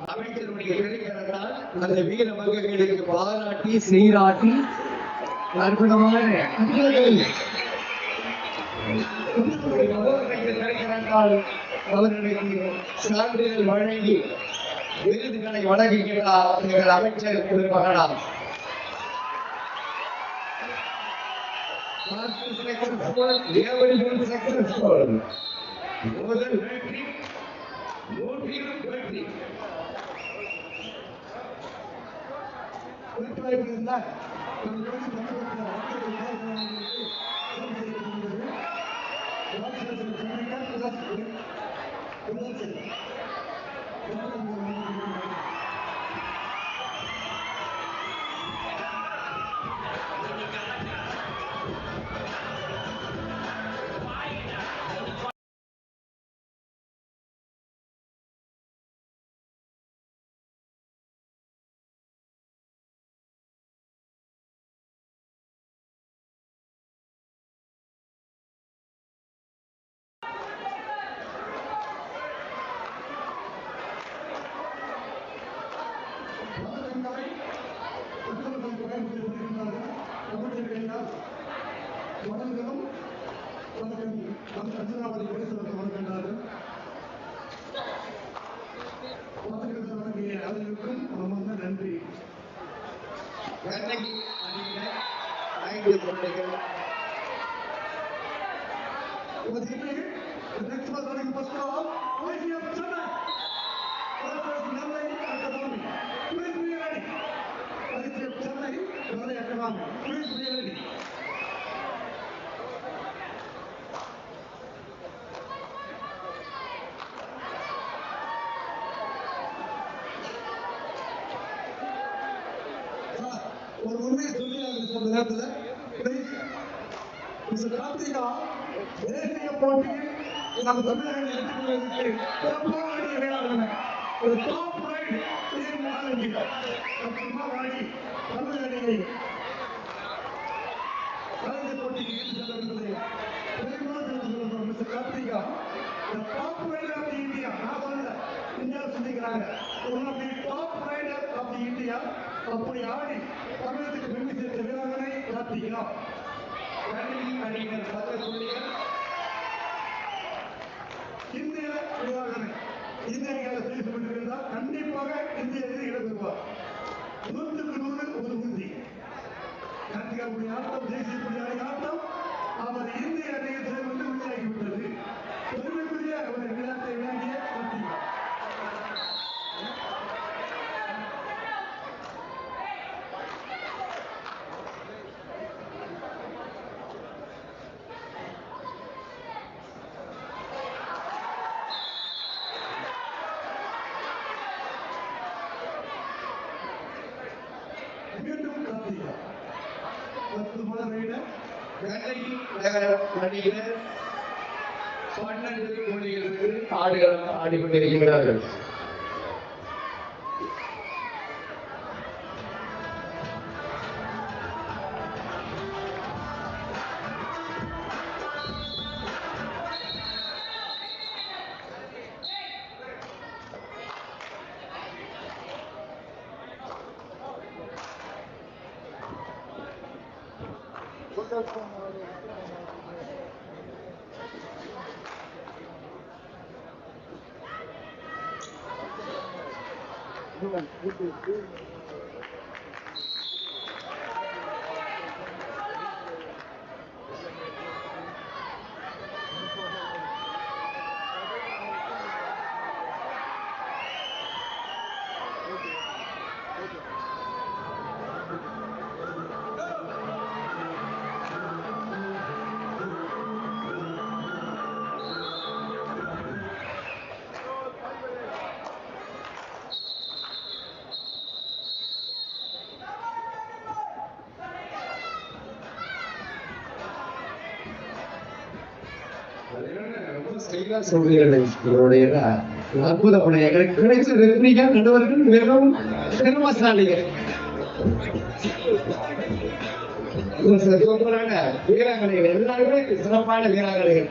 அமைச்சருடைய கிடைக்கிறால் அந்த வீர மகன்களுக்கு பாராட்டி சீராட்டி அற்புதமான கிடைக்கிறால் அவர்களுக்கு சான்றிதழ் வழங்கி விருதுகளை வழங்குகிறார் எங்கள் அமைச்சர் பெருமகனார். முதல் வெற்றி 100 வெற்றி நன்றி. ஒரு உண்மையை சொல்லி நேரத்தில் கார்த்திகா தேசிய போட்டியில் நம் தமிழர்கள் எடுத்துக்கொள்வதற்கு போராடிய வேளாண் ஒரு டாப் ரைட் தமிழகத்தை கலைஞர் போட்டிக்கு எடுத்து செல்ல என்பதை Perumal Karthika top rider of India நான் சொல்லல இந்தியா சொல்லிக்கிறாங்க டாப் ரைடர் ஆஃப் இந்தியா அப்படி ஆடி தமிழகத்துக்கு பெருமை சேர்த்த வீராங்கனை கார்த்திகா. இந்திய வீராங்கனை இந்திய பேசப்பட்டிருந்தால் கண்டிப்பாக இந்திய இடம் பெறுவார். 100% ஒரு உறுதி. கார்த்திகாவுடைய ஆட்டம் தேசிய புள்ளியாளி ஆட்டம் அவர் இந்திய அணியை சேர்ந்து உறுதியாகிவிட்டது. பெருமைக்குரிய ஒரு விளையாட்டை விளையாடிய கார்த்திகா. ஆடிக்கொண்டிருக்கிறார்கள். அற்புத நடுவர்கள் மிகவும் திறமசாலிகள். வீராங்கனைகள் எல்லாருமே சிறப்பான வீராங்கனைகள்.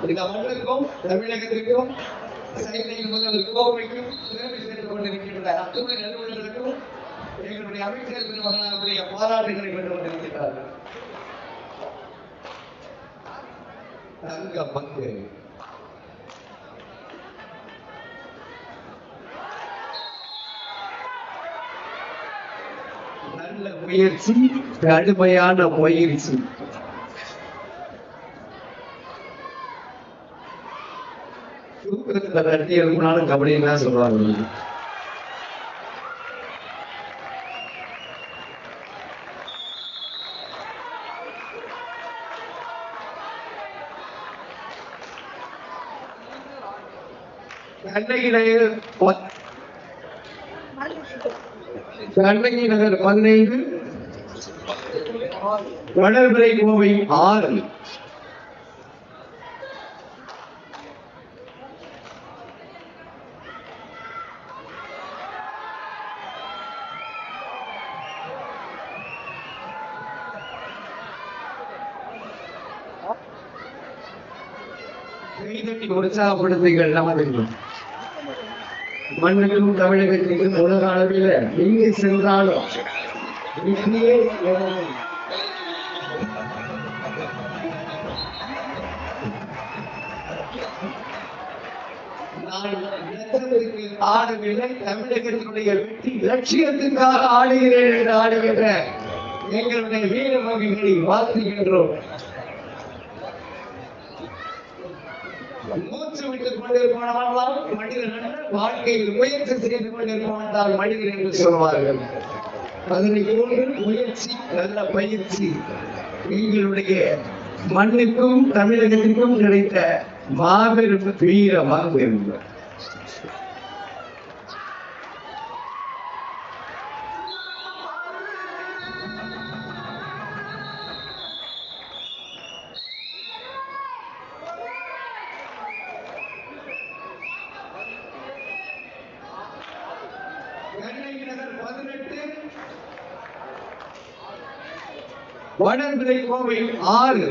இந்த மண்ணுக்கும் தமிழகத்திற்கும் கோவைக்கும் பெருமை சேர்த்துக் கொண்டிருக்கின்ற அத்துறை நிறுவனங்களுக்கும் எங்களுடைய அமைச்சர் பெருமகனாருடைய பாராட்டுகளை பெற்று கொண்டிருக்கிறார்கள். தங்க பங்கு நல்ல முயற்சி, கடுமையான முயற்சி. தூக்கத்துல தட்டி எழுப்பினாலும் கபடின்னு தான் சொல்றாங்க. கண்ணகி நகர் 15, வளர்பிறை கோவை 6. உற்சாகப்படுத்துங்கள். நமது மண்ணுக்கும் தமிழகத்திற்கும் உலக அளவில் எங்கே சென்றாலும் நான் ஆடவில்லை, தமிழகத்தினுடைய வெற்றி லட்சியத்துக்காக ஆடுகிறேன் என்று ஆடுகின்ற எங்களுடைய வீரமகிகளை வாழ்த்துகின்றோம். மூச்சு விட்டுக் கொண்டிருப்பவனால் மனிதன் அல்ல, வாழ்க்கையில் முயற்சி செய்து கொண்டிருப்பவனால் மனிதன் என்று சொல்வார்கள். அதனை போன்று முயற்சி, நல்ல பயிற்சி எங்களுடைய மண்ணுக்கும் தமிழகத்திற்கும் கிடைத்த மாபெரும் வீர மாபெரும். கண்ணகி நகர் 18, வளர்பிறை கோவை 6.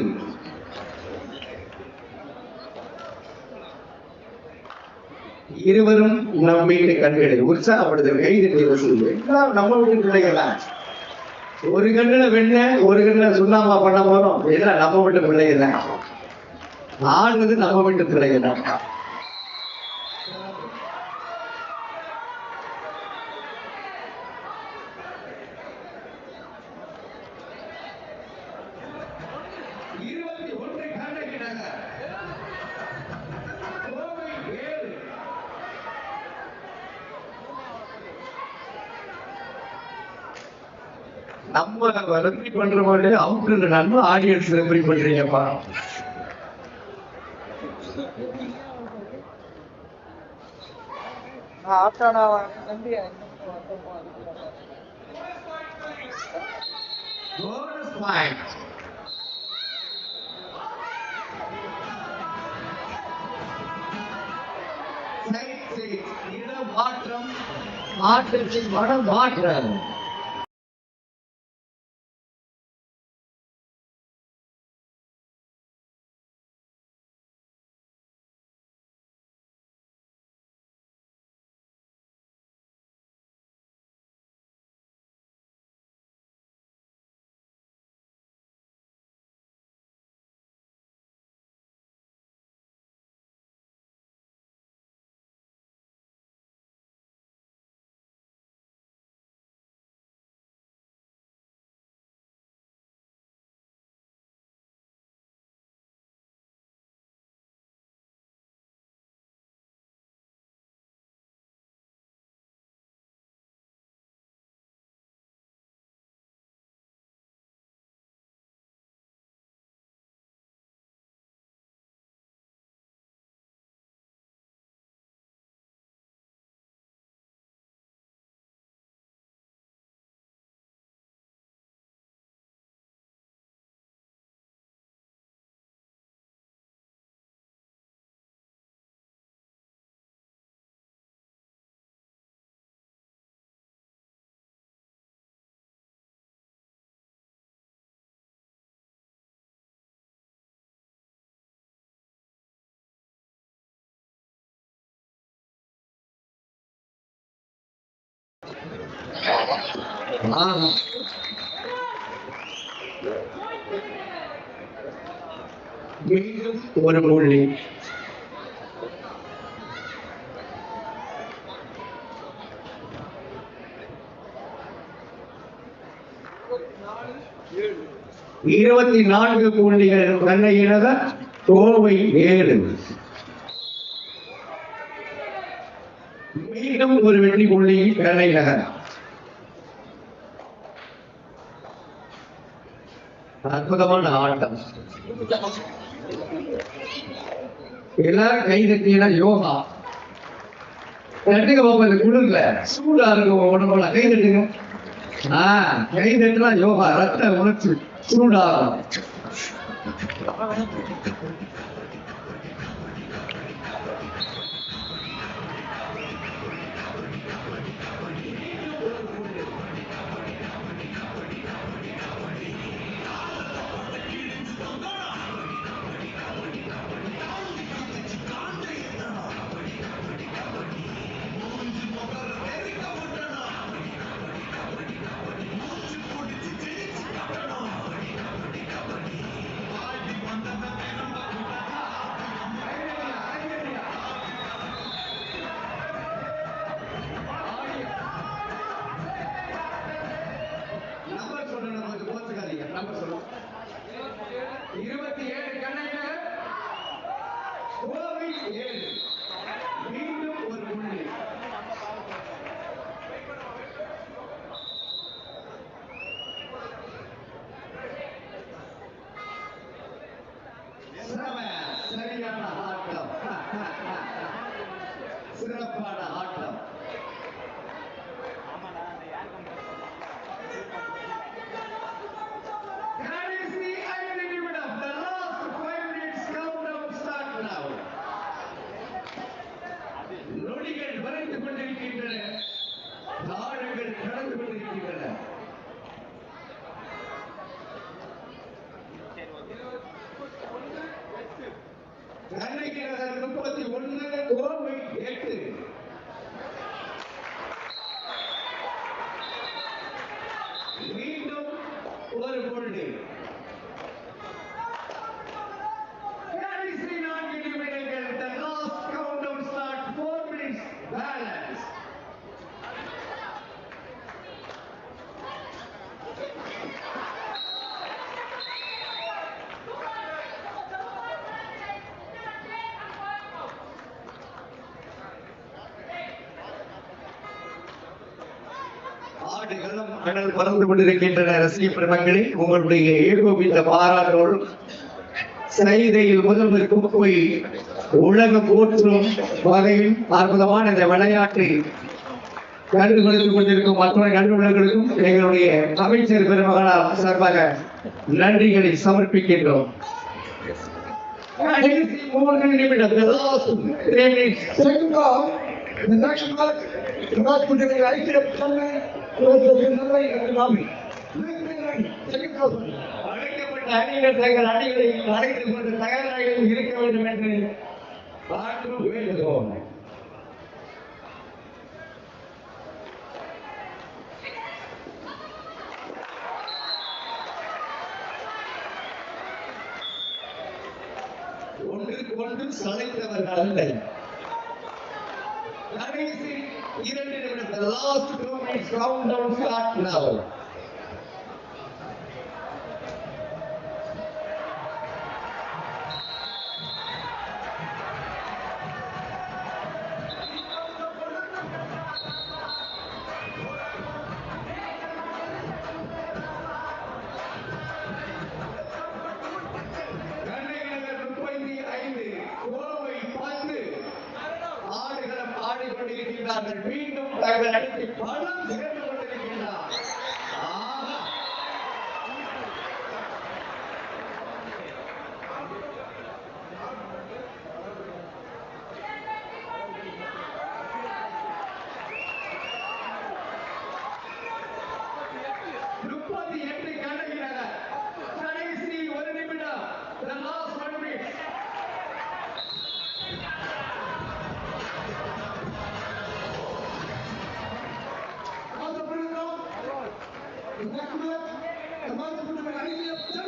இருவரும் நம் வீட்டு கண்களை உற்சாகப்படுத்த கைதட்டி எல்லாம் நம்ம வீட்டு பிள்ளைகள் தான். ஒரு கண்ணுல வெண்ண, ஒரு கண்ணுல சுண்ணாம்பா பண்ண போறோம். எல்லாம் நம்ம வீட்டு பிள்ளைகள் தான். ஆடுறது நம்ம வீட்டு பிள்ளைகள் தான். நம்ம ரெஃபரி பண்ற மாதிரி அவுட் நம்ம ஆடியன்ஸ் ரெஃபரி பண்றீங்கப்பா. Bonus point. மாற்றம், மாற்றத்தின் மாற்றம். மீண்டும் ஒரு புள்ளி. இருபத்தி 4 புள்ளிகள் கண்ணையினத கோவை 7. மீண்டும் ஒரு வெற்றி புள்ளி கண்ணை நகர். அற்புதமான ஆட்டம். எல்லாரும் கை தட்டினா யோகா தட்டுங்க பாப்பா. இந்த குளிர்ல சூடா இருக்கும் உடம்புல கை தட்டுங்க. கை தட்டுனா யோகா ரத்த உணர்ச்சி சூடாகும். நம்பர் சொல்லுங்க. 27 கண்ணையினர் கோவை 7. மீண்டும் ஒரு புள்ளி. சரியான ஆட்டம். சிறப்பான ஆட்டம். நொடிகள் வரைந்து கொண்டிருக்கின்றன. நாடுகள் கடந்து கொண்டிருக்கின்றன. கண்ணைக்கு நகர் 31, கோவை 8. மீண்டும் ஒரு புள்ளி. ஆடுகளும் அனல் பறந்து கொண்டிருக்கின்றன. ரசிக பெருமக்களே, உங்களுடைய ஏகோபித்த பாராட்டோடு செய்தியில் முதல்வருக்கும் போய் உலகம் போற்றும் வகையில் அற்புதமான இந்த விளையாட்டை கண்டு கொடுத்துக் கொண்டிருக்கும் மற்ற நண்பர்களுக்கும் எங்களுடைய அமைச்சர் பெருமகளால் சார்பாக நன்றிகளை சமர்ப்பிக்கின்றோம். அழைக்கப்பட்ட அணியினர் தங்கள் அணிகளை அழைத்துக் கொண்டு தயாராக இருக்க வேண்டும் என்று பார்த்து வேண்டுகிறோம். ஒன்றுக்கு ஒன்று சளைத்தவர்கள் அல்ல. கடைசி 2 நிமிடங்கள். Last 2 minutes countdown start now. மீண்டும் தங்கள் அடித்து பணம் சேர்ந்து கொண்டிருக்கின்றார். கடைசி 1 நிமிடம். The last 1 minute. the document, the month of the idea